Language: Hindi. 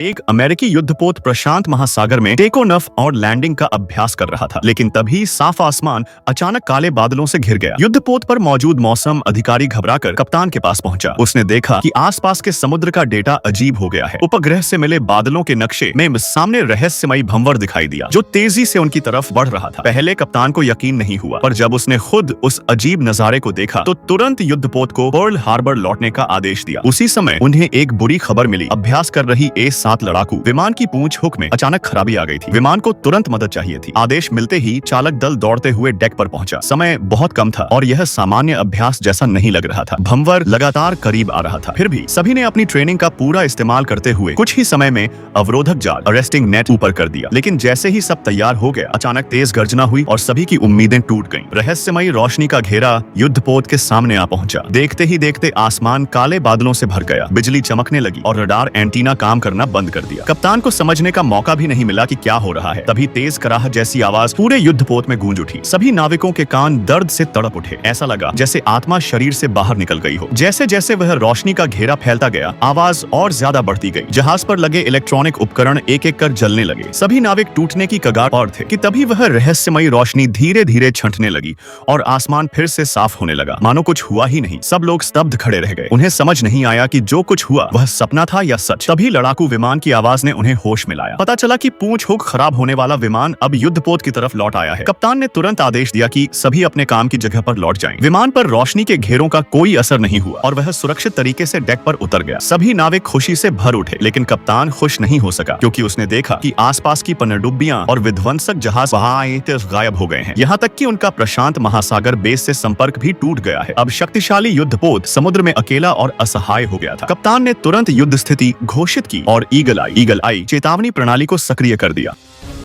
एक अमेरिकी युद्धपोत प्रशांत महासागर में टेक ऑफ और लैंडिंग का अभ्यास कर रहा था, लेकिन तभी साफ आसमान अचानक काले बादलों से घिर गया। युद्धपोत पर मौजूद मौसम अधिकारी घबराकर कप्तान के पास पहुंचा। उसने देखा कि आसपास के समुद्र का डेटा अजीब हो गया है। उपग्रह से मिले बादलों के नक्शे में सामने रहस्यमयी भंवर दिखाई दिया, जो तेजी से उनकी तरफ बढ़ रहा था। पहले कप्तान को यकीन नहीं हुआ, पर जब उसने खुद उस अजीब नजारे को देखा तो तुरंत युद्धपोत को पर्ल हार्बर लौटने का आदेश दिया। उसी समय उन्हें एक बुरी खबर मिली। अभ्यास कर रही A-7 लड़ाकू विमान की पूंछ हुक में अचानक खराबी आ गई थी। विमान को तुरंत मदद चाहिए थी। आदेश मिलते ही चालक दल दौड़ते हुए डेक पर पहुंचा। समय बहुत कम था और यह सामान्य अभ्यास जैसा नहीं लग रहा था। भंवर लगातार करीब आ रहा था। फिर भी सभी ने अपनी ट्रेनिंग का पूरा इस्तेमाल करते हुए कुछ ही समय में अवरोधक जाल अरेस्टिंग नेट ऊपर कर दिया। लेकिन जैसे ही सब तैयार हो गया, अचानक तेज गर्जना हुई और सभी की उम्मीदें टूट गईं। रहस्यमयी रोशनी का घेरा युद्धपोत के सामने आ पहुंचा। देखते ही देखते आसमान काले बादलों से भर गया। बिजली चमकने लगी और रडार एंटीना काम करना बंद कर दिया। कप्तान को समझने का मौका भी नहीं मिला कि क्या हो रहा है। तभी तेज कराहट जैसी आवाज पूरे युद्धपोत में गूंज उठी। सभी नाविकों के कान दर्द से तड़प उठे। ऐसा लगा जैसे आत्मा शरीर से बाहर निकल गई हो। जैसे जैसे वह रोशनी का घेरा फैलता गया, आवाज और ज्यादा बढ़ती गई। जहाज पर लगे इलेक्ट्रॉनिक उपकरण एक एक कर जलने लगे। सभी नाविक टूटने की कगार पर थे कि तभी वह रहस्यमयी रोशनी धीरे धीरे छंटने लगी और आसमान फिर से साफ होने लगा, मानो कुछ हुआ ही नहीं। सब लोग स्तब्ध खड़े रह गए। उन्हें समझ नहीं आया कि जो कुछ हुआ वह सपना था या सच। तभी लड़ाकू विमान की आवाज ने उन्हें होश में लाया। पता चला कि पूंछ हुक खराब होने वाला विमान अब युद्धपोत की तरफ लौट आया है। कप्तान ने तुरंत आदेश दिया कि सभी अपने काम की जगह पर लौट जाएं। विमान पर रोशनी के घेरों का कोई असर नहीं हुआ और वह सुरक्षित तरीके से डेक पर उतर गया। सभी नाविक खुशी से भर उठे, लेकिन कप्तान खुश नहीं हो सका, क्योंकि उसने देखा कि आसपास की पनडुब्बियां और विध्वंसक जहाज गायब हो गए हैं। यहाँ तक कि उनका प्रशांत महासागर बेस से संपर्क भी टूट गया है। अब शक्तिशाली युद्धपोत समुद्र में अकेला और असहाय हो गया था। कप्तान ने तुरंत युद्ध स्थिति घोषित की और ईगल आई चेतावनी प्रणाली को सक्रिय कर दिया।